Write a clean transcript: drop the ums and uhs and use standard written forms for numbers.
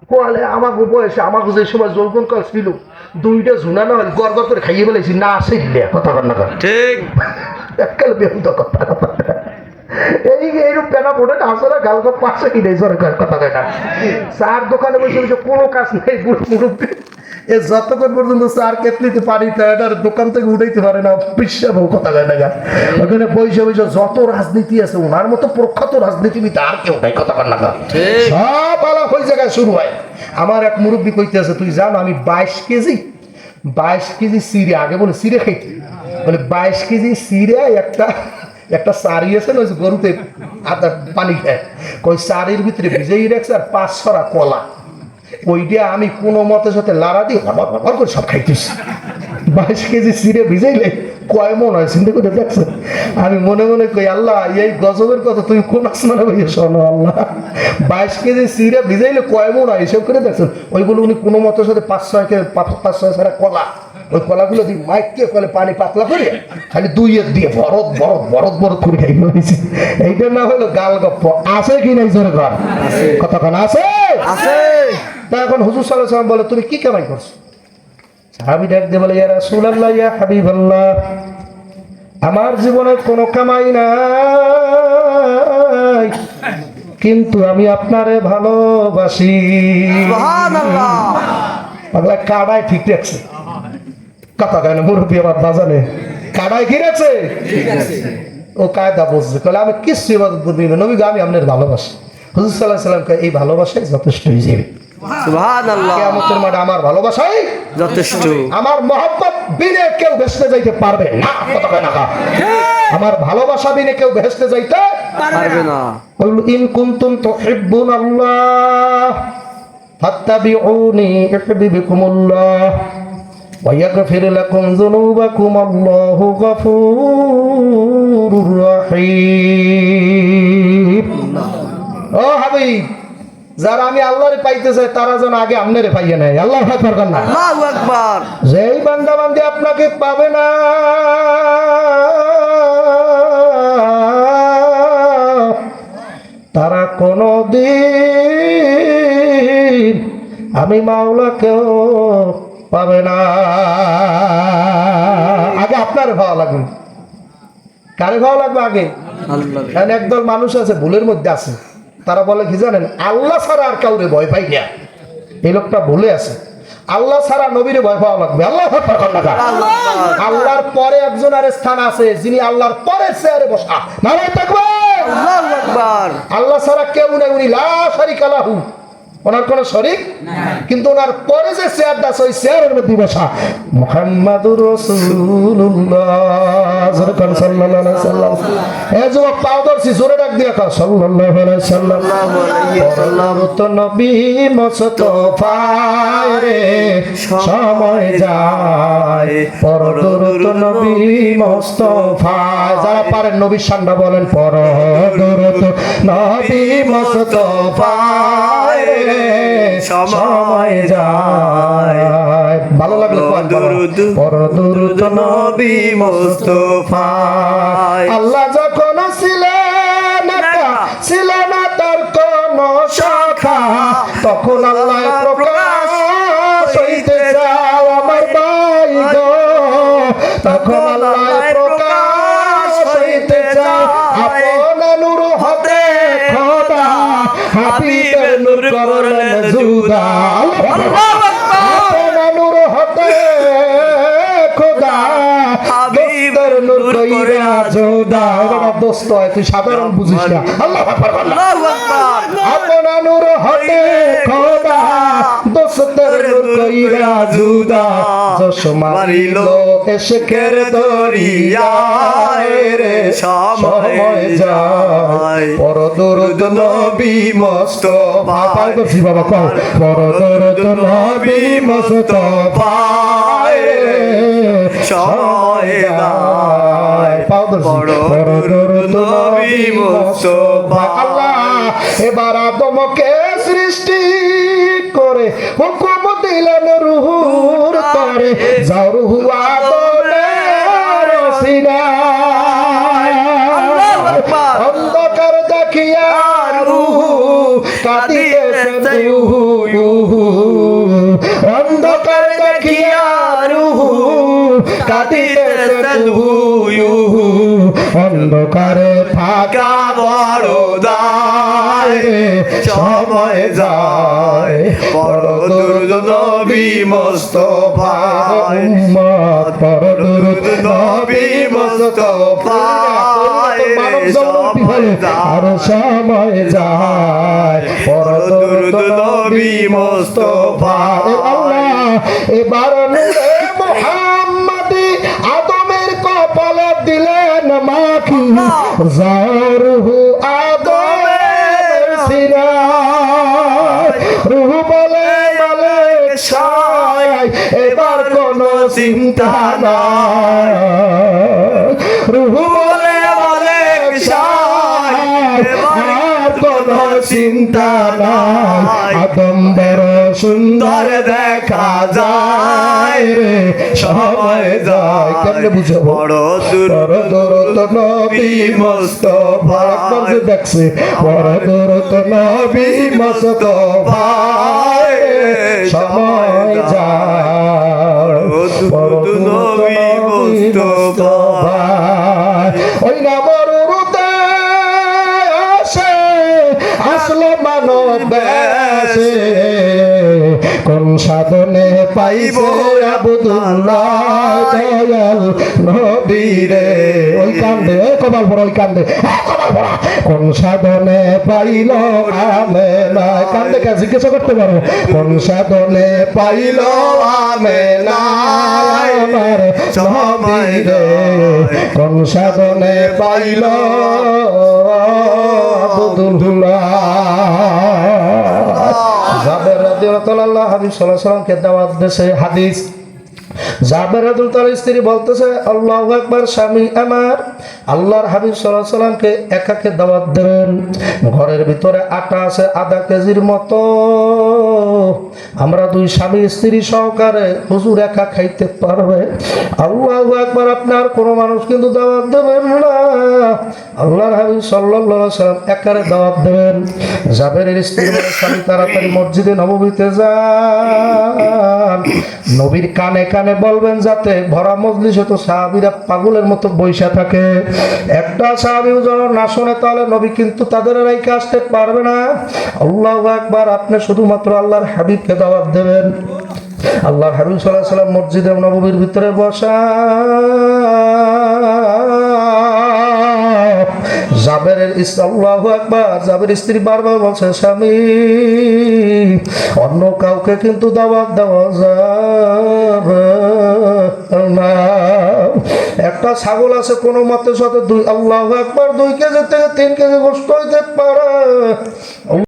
কোয়ালে আমাকে বয়সে আমাকে যে সময় যৌবন কাল ছিল দুইটা ঝুনা না হলে গড় গড় করে খাইয়ে ফেলেছি না আসিলে কথা কর না ঠিক এককাল বেহুদা কথা এইরূপ কেনা পড়ে আসলে গাল পাশে কিনে সরকার কথা কয় না চার দোকানে বসে বসে কোনো কাজ নেই মুরব্বী এ যতক্ষণ পর্যন্ত চার কেটলিতে পানি তার দোকান থেকে উঠাইতে পারে না বিশ্বাস কথা কয় না ওখানে বসে বসে যত রাজনীতি আছে ওনার মতো প্রখ্যাত রাজনীতিবিদ আর কেউ নাই কথা কয় না সব আলাপ ওই জায়গায় শুরু হয়। আমার এক মুরব্বী কইতে আছে তুই জানো আমি 22 কেজি সিরে আগে বলে সিরে খাইতে বলে 22 কেজি সিরে একটা সারি আছে না গরুতে আদা পানি খায় কই সারির ভিতরে ভিজেই রাখছে আর 5 ছড়া কলা ওইটা আমি কোনো মতের সাথে লাড়া দিয়ে ভর করে সব খাইতেছি 22 কেজি সিরে ভিজাইলে কয় মন হয় চিন্তা করে দেখছেন। আমি মনে মনে কই আল্লাহ এই গজবের কথা তুমি কোন আসমানে ভাইয়া শোনো আল্লাহ 22 কেজি সিরে ভিজাইলে কয় মন হয় এসব করে দেখছেন। ওইগুলো উনি কোনো মতের সাথে 5-6 ছাড়া কলা ওই কলাগুলো দিয়ে মাইককে কলে পানি পাতলা করে খালি দুইয়ের দিয়ে বরদ করে খাই হয়েছে। এইটা না হলো গাল গপ্প আছে কি নাই জোরে ঘর কতক্ষণ আছে তা এখন হুজুর সাল্লাল্লাহু আলাইহি ওয়াসাল্লাম বলে তুমি কি কামাই করছো? সাহাবী ডাক দিয়ে বলে ইয়া রাসূলুল্লাহ ইয়া হাবিবাল্লাহ আমার জীবনে কোনো কামাই নাই কিন্তু আমি আপনারে ভালোবাসি। সুবহানাল্লাহ পাগলা কাড়ায় ঠিক রাখছে কথা কেন মুরব্বী আমার বাজানে কাড়ায় কি রাখছে ও কায়দা বুঝছে কলে আমি কিছু ইবাদত বুঝি না নবী আমি আপনার ভালোবাসি। হুজুর সাল্লাল্লাহু আলাইহি ওয়াসাল্লাম এই ভালোবাসাই যথেষ্ট হয়ে যাবে। সুবহানাল্লাহ কিয়ামতের মাঠে আমার ভালোবাসাই যথেষ্ট আমার মহব্বত বিনে কেউ বেহেশতে যাইতে পারবে না কথা কয় না আমার ভালোবাসা বিনে কেউ বেহেশতে যাইতে পারবে না। কুল ইন কুনতুম তুহিব্বুনাল্লাহ ফাত্তাবিউনি ইউহিব্বুকুমুল্লাহ ওয়া ইয়াগফির লাকুম যুনুবাকুম আল্লাহু গফুরুর রহিম। ও হাবিব যারা আমি আল্লাহরে পাইতে চাই তারা যেন আগে আপনারে পাইয়ে নেয়। আল্লাহু আকবার কর না আল্লাহু আকবার। যেই বান্দা বান্দি আপনাকে পাবে না তারা কোনদিন আমি মাওলাকেও পাবে না। আগে আপনার ভালো লাগবে কারে ভালো লাগবে আগে আল্লাহ। একদল মানুষ আছে ভুলের মধ্যে আছে তারা বলে কি জানেন আল্লাহ ছাড়া আর কাউরে ভয় পাই না। এই লোকটা ভুলে আছে আল্লাহ ছাড়া নবীরে ভয় পাওয়া লাগবে। আল্লাহর পরে একজন আর স্থান আছে যিনি আল্লাহর পরের চেয়ারে বসা নারায়ে তাকবীর আল্লাহু আকবার। আল্লাহ ছাড়া কেউ নাই উনি লা শারিকা লাহু ওনার কোনো শরীক কিন্তু ওনার পরে যে চেয়ারটা আছে ওই চেয়ারের মধ্যে বসা মুহাম্মাদুর রাসূলুল্লাহ সাল্লাল্লাহু আলাইহি সাল্লাম। এই যুবক পাও ধরছি জোরে ডাক দিয়ে কও সাল্লাল্লাহু আলাইহি সাল্লাম তো নবী মুস্তাফা রে সময় যায় পর দরুদ নবী মুস্তাফা। যারা পারেন নবীর শানটা বলেন পর দরুদ নবী মুস্তাফা সময় যায়। ভালো লাগলো পর দরুদ নবী মুস্তাফা। আল্লাহ যখন ছিল না তার কোন শাখা তখন আল্লাহ প্রকাশ হইতে চাও আমার ভাই গো তখন আল্লাহ প্রকাশ হইতে চাও আপন নূর হতে খোদা হাবিবের নূর করলেন জুদা। আপন নূর হতে খোদা হাবিবের নূর কইরা জুদা। বাবা দোস্ত তুই সাধারণ বুঝিস না আল্লাহু আকবার আল্লাহু আকবার। আপন নূর হতে খোদা দোস্তের নূর কইরা জুদা যশ মারিল ইশকের দরিয়ায় রে সময় যায় পর দরুদ নবী মুস্তাফা। পাই করছি বাবা কও পর দরুদ নবী মুস্তাফা সময় যায় পর দরুদ নবী মুস্তাফা। আল্লাহ এবার আদমকে সৃষ্টি করে হুকুম দিলেন রূহুর তরে যাও রূহু আদমের সিনায় অন্ধকার দেখিয়া রূহু কাঁদিতেছে ইউহু ইউহু কাটিতেছে অন্ধকারে ফাঁকা বড় দায় সময় যায় বড় দুরুদ নবী মুস্তাফায় বড় দুরুদ নবী মুস্তাফায় সময় আর সময় যায় বড় দুরুদ নবী মুস্তাফায় আল্লাহ এবার নূরে মুহাম্মাদি আদমের কপালে দিলেন মাখি জারহু আদমের সিনায় রূহ বলে বলে সায় এবার কোনো চিন্তা নাই রূহ বলে বলে সায় এবার কোনো চিন্তা নাই আদম বড় সুন্দর দেখা যায় রে সময় যায় কেমনে বুঝাবো বড় দূরত নবী মুস্তাফায় দেখছে বড় দূরত নবী মুস্তাফায় সময় যায় বড় দূরত নবী মুস্তাফায় ওই না বড় রুতে আসে আসলো মানব বেশে কোন সাধনে পাইব আব্দুল্লাহ দয়াল নবীরে ওই কান্দে কপাল পড়া ওই কান্দে কপাল পড়া কোন সাধনে পাইল আমেনা কান্দে কে জিজ্ঞাসা করতে পারো কোন সাধনে পাইল আমেনা আমার নবীরে কোন সাধনে পাইল আব্দুল্লাহ জাবের রাদিয়াল্লাহু আনহু হাবিব সাল্লাল্লাহু আলাইহি সাল্লামকে দাওয়াত দিয়েছে হাদিস জাবের রাদিয়াল্লাহু তার স্ত্রী বলতেছে আল্লাহু আকবার স্বামী আমার আল্লাহর হাবিব সাল্লাল্লাহু আলাইহি সাল্লামকে একাকে দাওয়াত দেন ঘরের ভিতরে আটা আছে আধা কেজির মতো আমরা দুই স্বামী স্ত্রী সহকারে হুজুর একা খাইতে পারবে আল্লাহু আকবার আপনার কোনো মানুষ কিন্তু দাওয়াত দেবেন না আল্লাহর হাবিব সাল্লাল্লাহু আলাইহি সাল্লাম একারে দাওয়াত দেবেন জাবেরের স্ত্রী বলে স্বামী তাড়াতাড়ি মসজিদে নববীতে যান নবীর কানে কানে বলবেন যাতে ভরা মজলিসে তো সাহাবীরা পাগলের মতো বইসা থাকে একটা সাহাবীও যেন না শোনে তাহলে নবী কিন্তু তাদের রাইখে আসতে পারবে না আল্লাহু আকবার আপনি শুধুমাত্র আল্লাহর হাবিবকে দাওয়াত দেবেন আল্লাহর হাবিব সাল্লাল্লাহু আলাইহি সাল্লাম মসজিদে নববীর ভিতরে বসা জাবেরের আল্লাহু আকবার জাবের স্ত্রী বারবার বলছে স্বামী অন্য কাউকে কিন্তু দাওয়াত দেওয়া যাবে না একটা ছাগল আছে কোনো মতে সাথে দুই আল্লাহু আকবার 2 কেজি থেকে 3 কেজি গোশত হইতে পারে